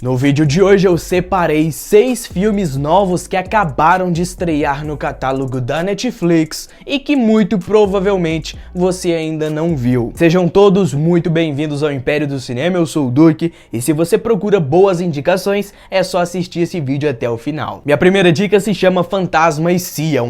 No vídeo de hoje eu separei 6 filmes novos que acabaram de estrear no catálogo da Netflix e que muito provavelmente você ainda não viu. Sejam todos muito bem-vindos ao Império do Cinema, eu sou o Duque e se você procura boas indicações é só assistir esse vídeo até o final. Minha primeira dica se chama Fantasma e Cia.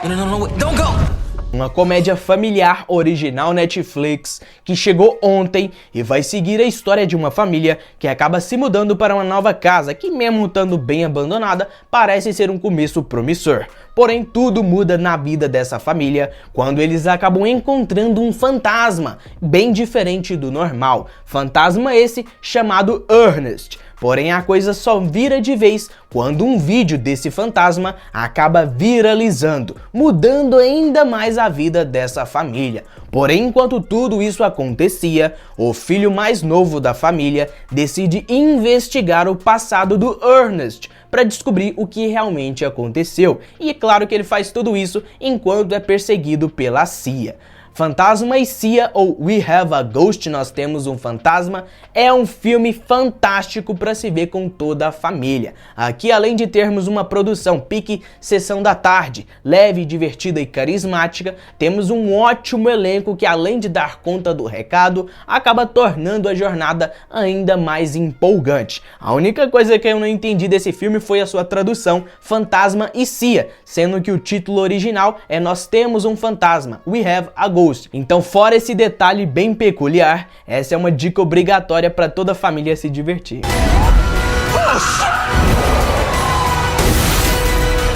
No, don't go! Uma comédia familiar original Netflix que chegou ontem e vai seguir a história de uma família que acaba se mudando para uma nova casa que, mesmo estando bem abandonada, parece ser um começo promissor. Porém, tudo muda na vida dessa família quando eles acabam encontrando um fantasma, bem diferente do normal. Fantasma esse chamado Ernest. Porém, a coisa só vira de vez quando um vídeo desse fantasma acaba viralizando, mudando ainda mais a vida dessa família. Porém, enquanto tudo isso acontecia, o filho mais novo da família decide investigar o passado do Ernest para descobrir o que realmente aconteceu. E é claro que ele faz tudo isso enquanto é perseguido pela Cia. Fantasma e Cia, ou We Have a Ghost, Nós Temos um Fantasma, é um filme fantástico para se ver com toda a família. Aqui, além de termos uma produção pique Sessão da Tarde, leve, divertida e carismática, temos um ótimo elenco que, além de dar conta do recado, acaba tornando a jornada ainda mais empolgante. A única coisa que eu não entendi desse filme foi a sua tradução, Fantasma e Cia, sendo que o título original é Nós Temos um Fantasma, We Have a Ghost. Então, fora esse detalhe bem peculiar, essa é uma dica obrigatória para toda a família se divertir.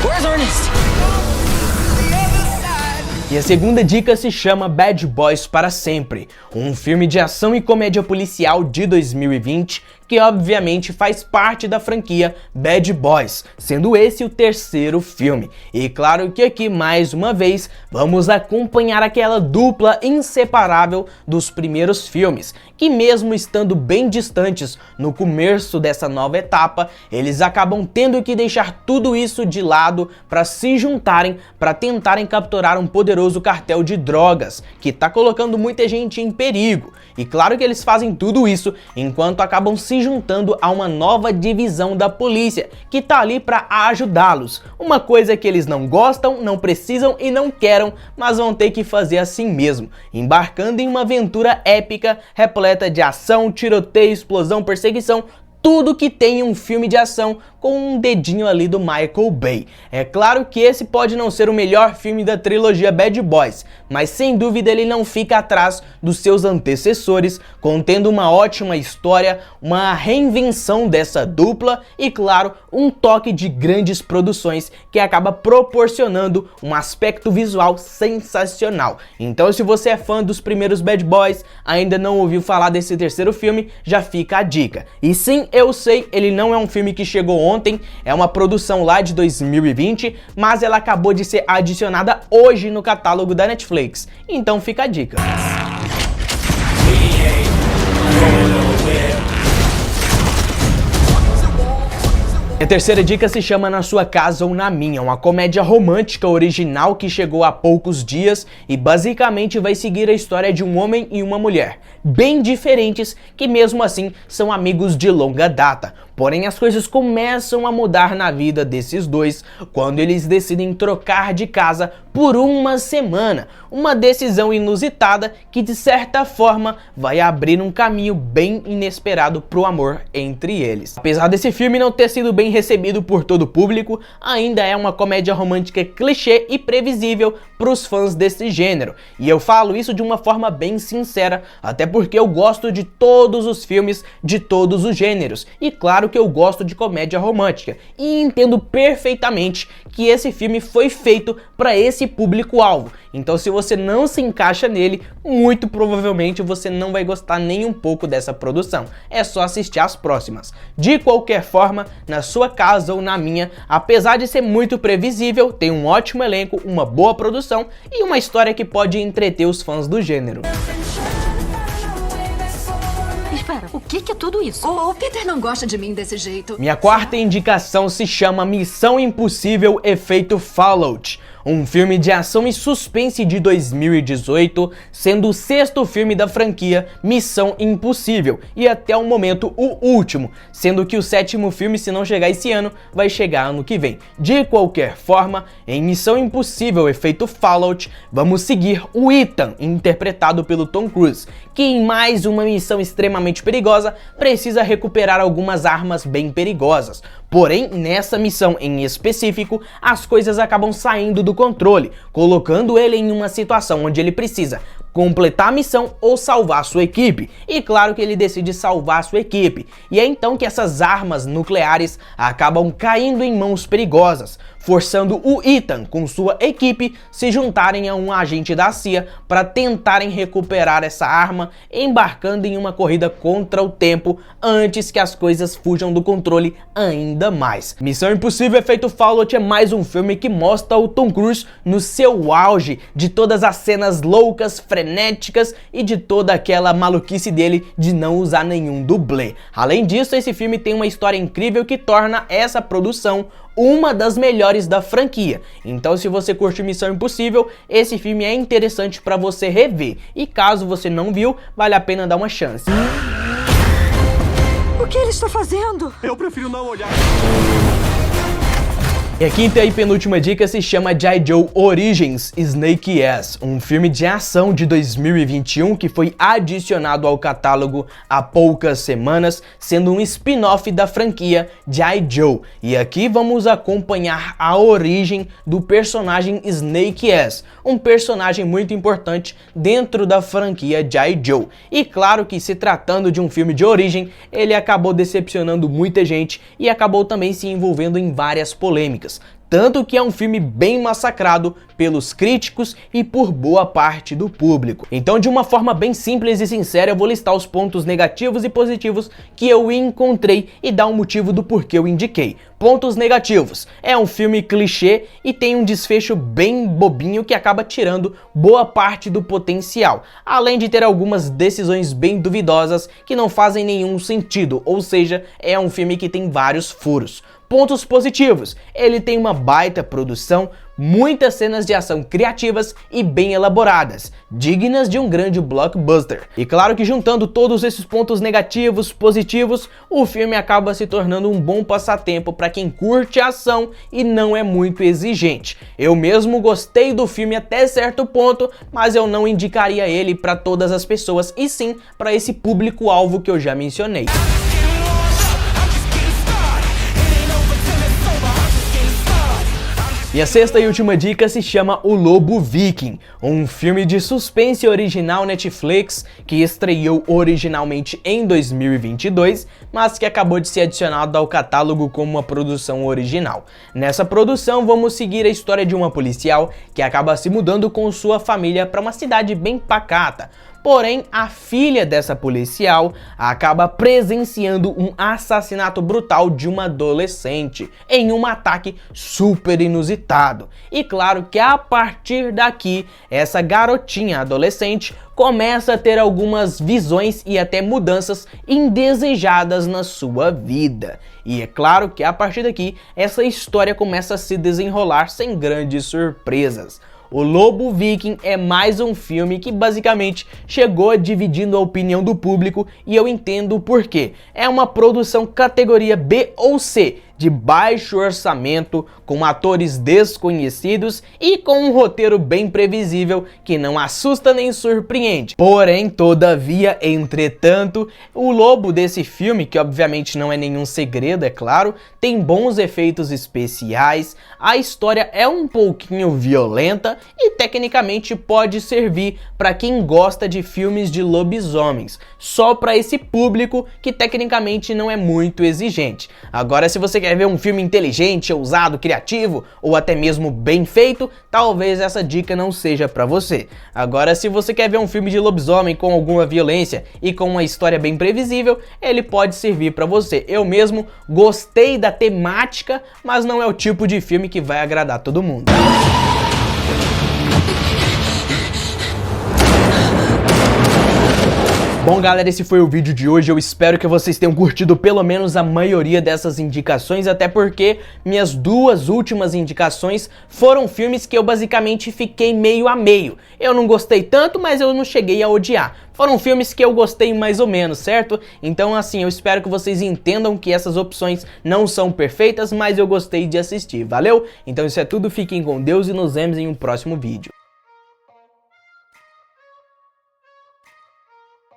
Where's Ernest? E a segunda dica se chama Bad Boys para Sempre, um filme de ação e comédia policial de 2020 que obviamente faz parte da franquia Bad Boys, sendo esse o terceiro filme. E claro que aqui, mais uma vez, vamos acompanhar aquela dupla inseparável dos primeiros filmes, que mesmo estando bem distantes no começo dessa nova etapa, eles acabam tendo que deixar tudo isso de lado para se juntarem para tentarem capturar um poderoso cartel de drogas, que está colocando muita gente em perigo. E claro que eles fazem tudo isso enquanto acabam se juntando a uma nova divisão da polícia, que tá ali para ajudá-los. Uma coisa que eles não gostam, não precisam e não querem, mas vão ter que fazer assim mesmo, embarcando em uma aventura épica, repleta de ação, tiroteio, explosão, perseguição, tudo que tem um filme de ação com um dedinho ali do Michael Bay. É claro que esse pode não ser o melhor filme da trilogia Bad Boys, mas sem dúvida ele não fica atrás dos seus antecessores, contendo uma ótima história, uma reinvenção dessa dupla e, claro, um toque de grandes produções que acaba proporcionando um aspecto visual sensacional. Então, se você é fã dos primeiros Bad Boys, ainda não ouviu falar desse terceiro filme, já fica a dica. E sim, eu sei, ele não é um filme que chegou ontem, é uma produção lá de 2020, mas ela acabou de ser adicionada hoje no catálogo da Netflix. Então fica a dica. A terceira dica se chama Na Sua Casa ou na Minha, uma comédia romântica original que chegou há poucos dias e basicamente vai seguir a história de um homem e uma mulher, bem diferentes, que mesmo assim são amigos de longa data. Porém, as coisas começam a mudar na vida desses dois quando eles decidem trocar de casa por uma semana. Uma decisão inusitada que, de certa forma, vai abrir um caminho bem inesperado pro amor entre eles. Apesar desse filme não ter sido bem recebido por todo o público, ainda é uma comédia romântica clichê e previsível pros fãs desse gênero. E eu falo isso de uma forma bem sincera, até porque eu gosto de todos os filmes de todos os gêneros. E claro que eu gosto de comédia romântica e entendo perfeitamente que esse filme foi feito para esse público-alvo. Então, se você não se encaixa nele, muito provavelmente você não vai gostar nem um pouco dessa produção. É só assistir às próximas. De qualquer forma, Na Sua Casa ou na Minha, apesar de ser muito previsível, tem um ótimo elenco, uma boa produção e uma história que pode entreter os fãs do gênero. Pera, o que é tudo isso? O Peter não gosta de mim desse jeito. Minha quarta indicação se chama Missão Impossível Efeito Fallout, um filme de ação e suspense de 2018, sendo o sexto filme da franquia Missão Impossível e até o momento o último, sendo que o sétimo filme, se não chegar esse ano, vai chegar ano que vem. De qualquer forma, em Missão Impossível Efeito Fallout, vamos seguir o Ethan, interpretado pelo Tom Cruise, que em mais uma missão extremamente perigosa precisa recuperar algumas armas bem perigosas. Porém, nessa missão em específico, as coisas acabam saindo do controle, colocando ele em uma situação onde ele precisa completar a missão ou salvar sua equipe. E claro que ele decide salvar sua equipe. E é então que essas armas nucleares acabam caindo em mãos perigosas, forçando o Ethan com sua equipe se juntarem a um agente da CIA para tentarem recuperar essa arma, embarcando em uma corrida contra o tempo antes que as coisas fujam do controle ainda mais. Missão Impossível Efeito Fallout é mais um filme que mostra o Tom Cruise no seu auge, de todas as cenas loucas, frenéticas e de toda aquela maluquice dele de não usar nenhum dublê. Além disso, esse filme tem uma história incrível que torna essa produção uma das melhores da franquia. Então, se você curte Missão Impossível, esse filme é interessante para você rever. E caso você não viu, vale a pena dar uma chance. O que ele está fazendo? Eu prefiro não olhar. E a quinta e penúltima dica se chama G.I. Joe Origins Snake Eyes, um filme de ação de 2021 que foi adicionado ao catálogo há poucas semanas, sendo um spin-off da franquia G.I. Joe. E aqui vamos acompanhar a origem do personagem Snake Eyes, um personagem muito importante dentro da franquia G.I. Joe. E claro que, se tratando de um filme de origem, ele acabou decepcionando muita gente e acabou também se envolvendo em várias polêmicas. Tanto que é um filme bem massacrado pelos críticos e por boa parte do público. Então, de uma forma bem simples e sincera, eu vou listar os pontos negativos e positivos que eu encontrei e dar um motivo do porquê eu indiquei. Pontos negativos: é um filme clichê e tem um desfecho bem bobinho que acaba tirando boa parte do potencial, além de ter algumas decisões bem duvidosas que não fazem nenhum sentido, ou seja, é um filme que tem vários furos. Pontos positivos: ele tem uma baita produção, muitas cenas de ação criativas e bem elaboradas, dignas de um grande blockbuster. E claro que, juntando todos esses pontos negativos, positivos, o filme acaba se tornando um bom passatempo para quem curte ação e não é muito exigente. Eu mesmo gostei do filme até certo ponto, mas eu não indicaria ele para todas as pessoas, e sim para esse público-alvo que eu já mencionei. E a sexta e última dica se chama O Lobo Viking, um filme de suspense original Netflix que estreou originalmente em 2022, mas que acabou de ser adicionado ao catálogo como uma produção original. Nessa produção, vamos seguir a história de uma policial que acaba se mudando com sua família para uma cidade bem pacata. Porém, a filha dessa policial acaba presenciando um assassinato brutal de uma adolescente em um ataque super inusitado. E claro que a partir daqui, essa garotinha adolescente começa a ter algumas visões e até mudanças indesejadas na sua vida. E é claro que a partir daqui, essa história começa a se desenrolar sem grandes surpresas. O Lobo Viking é mais um filme que basicamente chegou dividindo a opinião do público, e eu entendo o porquê. É uma produção categoria B ou C, de baixo orçamento, com atores desconhecidos e com um roteiro bem previsível que não assusta nem surpreende. Porém, todavia, entretanto, o lobo desse filme, que obviamente não é nenhum segredo, é claro, tem bons efeitos especiais, a história é um pouquinho violenta e tecnicamente pode servir para quem gosta de filmes de lobisomens, só para esse público que tecnicamente não é muito exigente. Agora, se você quer ver um filme inteligente, ousado, criativo ou até mesmo bem feito, talvez essa dica não seja pra você. Agora, se você quer ver um filme de lobisomem com alguma violência e com uma história bem previsível, ele pode servir pra você. Eu mesmo gostei da temática, mas não é o tipo de filme que vai agradar todo mundo. Bom, galera, esse foi o vídeo de hoje. Eu espero que vocês tenham curtido pelo menos a maioria dessas indicações, até porque minhas duas últimas indicações foram filmes que eu basicamente fiquei meio a meio. Eu não gostei tanto, mas eu não cheguei a odiar. Foram filmes que eu gostei mais ou menos, certo? Então, assim, eu espero que vocês entendam que essas opções não são perfeitas, mas eu gostei de assistir, valeu? Então isso é tudo, fiquem com Deus e nos vemos em um próximo vídeo.